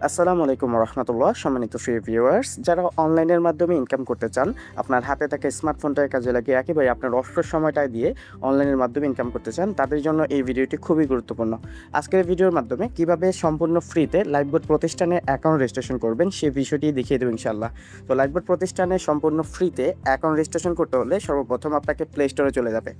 আসসালামু আলাইকুম রহমতুল্লাহ। সম্মানিত প্রিয় ভিউয়ার্স, যারা অনলাইনের মাধ্যমে ইনকাম করতে চান, আপনার হাতে থাকা স্মার্টফোনটাকে কাজে লাগিয়ে একেবারে আপনার অবসর সময়টা দিয়ে অনলাইনের মাধ্যমে ইনকাম করতে চান, তাদের জন্য এই ভিডিওটি খুবই গুরুত্বপূর্ণ। আজকের ভিডিওর মাধ্যমে কিভাবে সম্পূর্ণ ফ্রিতে লাইফবোট প্রতিষ্ঠানে অ্যাকাউন্ট রেজিস্ট্রেশন করবেন সেই বিষয়টি দেখিয়ে দেবো ইনশাআল্লাহ। তো লাইফবোট প্রতিষ্ঠানে সম্পূর্ণ ফ্রিতে অ্যাকাউন্ট রেজিস্ট্রেশন করতে হলে সর্বপ্রথম আপনাকে প্লে স্টোরে চলে যাবে।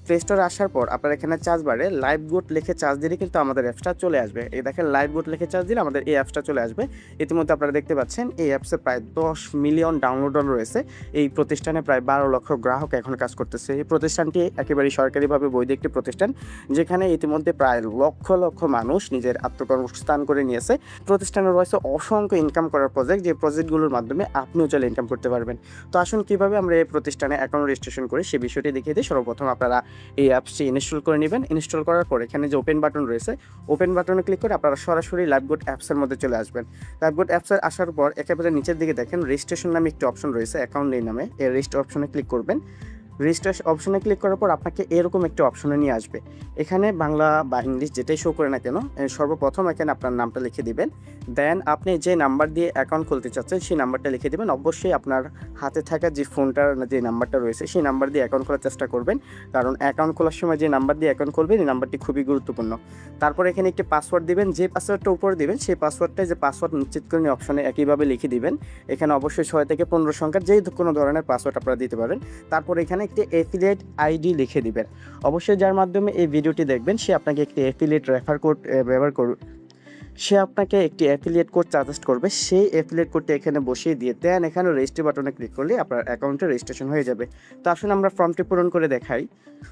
প্লে স্টোরে আসার পর আপনার এখানে চার্জ বারে লাইফবোট লিখে চার্জ দিলে কিন্তু আমাদের অ্যাপসটা চলে আসবে। এই দেখেন, লাইফবোট লিখে চার্জ দিলে আমাদের এই অ্যাপসটা চলে আসবে। ইতিমধ্যে আপনারা দেখতে পাচ্ছেন এই অ্যাপসে প্রায় 10 মিলিয়ন ডাউনলোড রয়েছে। এই প্রতিষ্ঠানে প্রায় 12 লক্ষ গ্রাহক এখন কাজ করতেছে। এই প্রতিষ্ঠানটি একেবারেই সরকারিভাবে বৈধ একটি প্রতিষ্ঠান, যেখানে ইতিমধ্যে প্রায় লক্ষ লক্ষ মানুষ নিজের আত্মকর্মস্থান করে নিয়েছে। প্রতিষ্ঠানে রয়েছে অসংখ্য ইনকাম করার প্রজেক্ট, যে প্রজেক্টগুলোর মাধ্যমে আপনিও চলে ইনকাম করতে পারবেন। তো আসুন কীভাবে আমরা এই প্রতিষ্ঠানে অ্যাকাউন্ট রেজিস্ট্রেশন করি সে বিষয়টি দেখিয়ে দিই। সর্বপ্রথম আপনারা এই অ্যাপসটি ইনস্টল করে নেবেন। ইনস্টল করার পর এখানে যে ওপেন বাটন রয়েছে, ওপেন বাটনে ক্লিক করে আপনারা সরাসরি লাইফবোট অ্যাপসের মধ্যে চলে আসবেন। লাইফবোট অ্যাপসে আসার পর একেবারে নিচের দিকে দেখেন রেজিস্ট্রেশন নামে একটি অপশন রয়েছে, অ্যাকাউন্ট নেই নামে। এই রেজিস্টার অপশনে ক্লিক করবেন। রেজিস্ট্রেশন অপশনে ক্লিক করার পর আপনাকে এরকম একটি অপশনে নিয়ে আসবে। এখানে বাংলা বা ইংলিশ যেটাই শো করে না কেন, সর্বপ্রথম এখানে আপনার নামটা লিখে দিবেন। দেন আপনি যে নাম্বার দিয়ে অ্যাকাউন্ট খুলতে চাচ্ছেন সেই নাম্বারটা লিখে দিবেন। অবশ্যই আপনার হাতে থাকা যে ফোনটার যে নাম্বারটা রয়েছে সেই নাম্বার দিয়ে অ্যাকাউন্ট খোলার চেষ্টা করবেন, কারণ অ্যাকাউন্ট খোলার সময় যে নাম্বার দিয়ে অ্যাকাউন্ট খুলবেন এই নাম্বারটি খুবই গুরুত্বপূর্ণ। তারপর এখানে একটি পাসওয়ার্ড দিবেন। যে পাসওয়ার্ডটা উপরে দিবেন সেই পাসওয়ার্ডটাই যে পাসওয়ার্ড নিশ্চিত করে অপশনে একইভাবে লিখে দিবেন। এখানে অবশ্যই 6 থেকে 15 সংখ্যার যেই কোনো ধরনের পাসওয়ার্ড আপনারা দিতে পারেন। তারপর এখানে একটি এফিলিয়েট আইডি লিখে দিবেন। অবশ্যই যার মাধ্যমে এই ভিডিওটি দেখবেন সে আপনাকে একটি এফিলিয়েট রেফার কোড ব্যবহার করবে, সে আপনাকে একটি অ্যাফিলিয়েট কোড সাজেস্ট করবে। সেই অ্যাফিলিয়েট কোডটা এখানে বসিয়ে দিয়ে দেন এখানে রেজিস্ট্রি বাটনে ক্লিক করলে আপনার অ্যাকাউন্টে রেজিস্ট্রেশন হয়ে যাবে। তো আসুন আমরা ফর্মটি পূরণ করে দেখাই।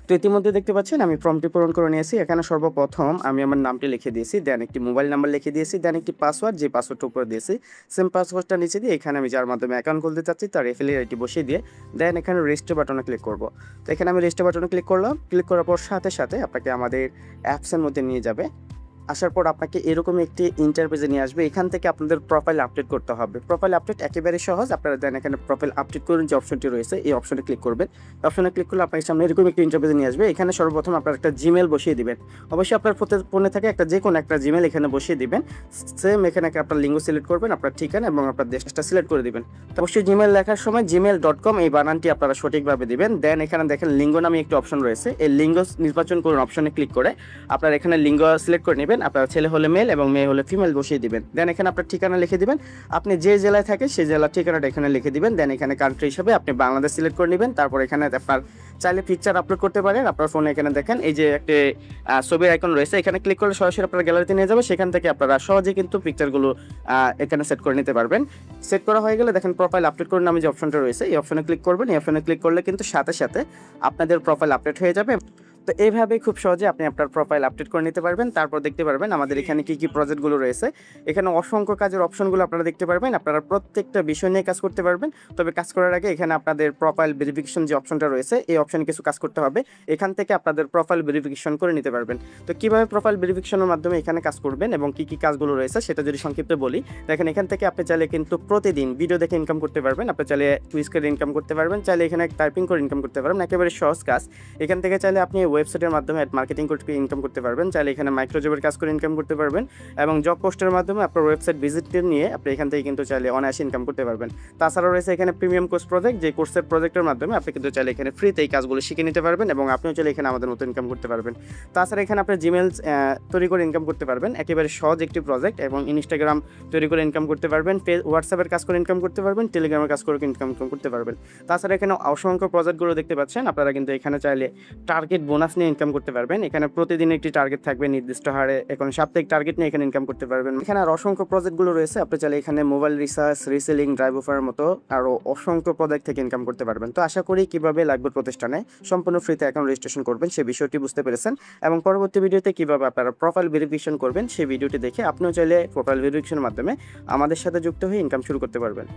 তো ইতিমধ্যে দেখতে পাচ্ছেন আমি ফর্মটি পূরণ করে নিয়েছি। এখানে সর্বপ্রথম আমি আমার নামটি লিখে দিয়েছি, দেন একটি মোবাইল নাম্বার লিখে দিয়েছি, দেন একটি পাসওয়ার্ড, যে পাসওয়ার্ডটা উপরে দিয়েছি সেম পাসওয়ার্ডটা নিচে দিয়ে এখানে আমি যার মাধ্যমে অ্যাকাউন্ট খুলতে চাচ্ছি তার অ্যাফিলিয়েট আইডি বসিয়ে দিয়ে দেন এখানে রেজিস্ট্রি বাটনে ক্লিক করব। তো এখানে আমি রেজিস্ট্রি বাটনে ক্লিক করলাম। ক্লিক করার পর সাথে সাথে আপনাকে আমাদের অ্যাপসের মধ্যে নিয়ে যাবে। আসার পর আপনাকে এরকম একটি ইন্টারফেসে নিয়ে আসবে। এখান থেকে আপনাদের প্রোফাইল আপডেট করতে হবে। প্রোফাইল আপডেট একেবারে সহজ। আপনারা দেন এখানে প্রোফাইল আপডেট করুন যে অপশনটি রয়েছে এই অপশনে ক্লিক করবেন। অপশনে ক্লিক করলে আপনার সামনে এরকম একটি ইন্টারফেসে নিয়ে আসবে। এখানে সর্বপ্রথম আপনার একটা জিমেল বসিয়ে দিবেন। অবশ্যই আপনার ফোনে থেকে একটা যে কোনো একটা জিমেল এখানে বসিয়ে দিবেন। সেম এখানে আপনার লিঙ্গ সিলেক্ট করবেন, আপনার ঠিকানা এবং আপনার দেশটা সিলেক্ট করে দিবেন। অবশ্যই জিমেল লেখার সময় gmail.com এই বানানটি আপনারা সঠিকভাবে দিবেন। দেন এখানে দেখেন লিঙ্গ নামে একটি অপশন রয়েছে, এই লিঙ্গ নির্বাচন করুন। অপশনে ক্লিক করে আপনার এখানে লিঙ্গ সিলেক্ট করে নেবেন। আপনার ছেলে হলে মেল এবং মেয়ে হলে ফিমেল বসিয়ে দিবেন। দেন এখানে আপনার ঠিকানা লিখে দিবেন। আপনি যে জেলায় থাকেন সেই জেলার ঠিকানাটা এখানে লিখে দিবেন। দেন এখানে কান্ট্রি হিসাবে আপনি বাংলাদেশ সিলেক্ট করে নেবেন। তারপর এখানে আপনার চাইলে পিকচার আপলোড করতে পারেন। আপনার ফোনে এখানে দেখেন এই যে একটি ছবির আইকন রয়েছে, এখানে ক্লিক করলে সরাসরি আপনার গ্যালারিতে নিয়ে যাবে। সেখান থেকে আপনারা সহজেই কিন্তু পিকচারগুলো এখানে সেট করে নিতে পারবেন। সেট করা হয়ে গেলে দেখেন প্রোফাইল আপডেট করে নামে যে অপশনটা রয়েছে এই অপশনে ক্লিক করবেন। এই অপশনে ক্লিক করলে কিন্তু সাথে সাথে আপনাদের প্রোফাইল আপডেট হয়ে যাবে। তো এইভাবে খুব সহজে আপনি আপনার প্রোফাইল আপডেট করে নিতে পারবেন। তারপর দেখতে পারবেন আমাদের এখানে কী কী প্রজেক্টগুলো রয়েছে। এখানে অসংখ্য কাজের অপশনগুলো আপনারা দেখতে পারবেন। আপনারা প্রত্যেকটা বিষয় নিয়ে কাজ করতে পারবেন। তবে কাজ করার আগে এখানে আপনাদের প্রোফাইল ভেরিফিকেশন যে অপশনটা রয়েছে এই অপশনে কিছু কাজ করতে হবে। এখান থেকে আপনাদের প্রোফাইল ভেরিফিকেশন করে নিতে পারবেন। তো কীভাবে প্রোফাইল ভেরিফিকেশনের মাধ্যমে এখানে কাজ করবেন এবং কী কী কাজগুলো রয়েছে সেটা যদি সংক্ষিপ্ত বলি, দেখেন এখান থেকে আপনি চাইলে কিন্তু প্রতিদিন ভিডিও দেখে ইনকাম করতে পারবেন। আপনি চাইলে টুইস করে ইনকাম করতে পারবেন, চাইলে এখানে টাইপিং করে ইনকাম করতে পারবেন। একেবারে সহজ কাজ। এখান থেকে চাইলে আপনি ওয়েবসাইটের মাধ্যমে মার্কেটিং করে ইনকাম করতে পারবেন, চাইলে এখানে মাইক্রোজবের কাজ করে ইনকাম করতে পারবেন এবং জব পোস্টের মাধ্যমে আপনার ওয়েবসাইট ভিজিট নিয়ে আপনি এখান থেকে কিন্তু চাইলে অনায়াসে ইনকাম করতে পারবেন। তাছাড়াও রয়েছে এখানে প্রিমিয়াম কোর্স প্রজেক্ট, যে কোর্সের প্রজেক্টের মাধ্যমে আপনি কিন্তু চাইলে এখানে ফ্রিতে এই কাজগুলো শিখে নিতে পারবেন এবং আপনিও চাইলে এখানে আমাদের মতো ইনকাম করতে পারবেন। তাছাড়া এখানে আপনি জিমেল তৈরি করে ইনকাম করতে পারবেন, একেবারে সহজ একটি প্রজেক্ট, এবং ইনস্টাগ্রাম তৈরি করে ইনকাম করতে পারবেন, হোয়াটসঅ্যাপের কাজ করে ইনকাম করতে পারবেন, টেলিগ্রামের কাজ করে ইনকাম করতে পারবেন। তাছাড়া এখানে অসংখ্য প্রজেক্টগুলো দেখতে পাচ্ছেন। আপনারা কিন্তু এখানে চাইলে টার্গেট বোনাস নিয়ে ইনকাম করতে পারবেন। এখানে প্রতিদিন একটি টার্গেট থাকবে নির্দিষ্ট হারে, এখন সাপ্তাহিক টার্গেট নিয়ে এখানে ইনকাম করতে পারবেন। এখানে আর অসংখ্য প্রজেক্টগুলো রয়েছে। আপনি চাইলে এখানে মোবাইল রিসার্চ, রিসেলিং, ড্রাইভ অফারের মতো আরও অসংখ্য প্রজেক্ট থেকে ইনকাম করতে পারবেন। তো আশা করি কীভাবে লাইফবোট প্রতিষ্ঠানে সম্পূর্ণ ফ্রিতে অ্যাকাউন্ট রেজিস্ট্রেশন করবেন সেই বিষয়টি বুঝতে পেরেছেন, এবং পরবর্তী ভিডিওতে কীভাবে আপনারা প্রোফাইল ভেরিফিকেশন করবেন সেই ভিডিওটি দেখে আপনিও চাইলে প্রোফাইল ভেরিফিকেশনের মাধ্যমে আমাদের সাথে যুক্ত হয়ে ইনকাম শুরু করতে পারবেন।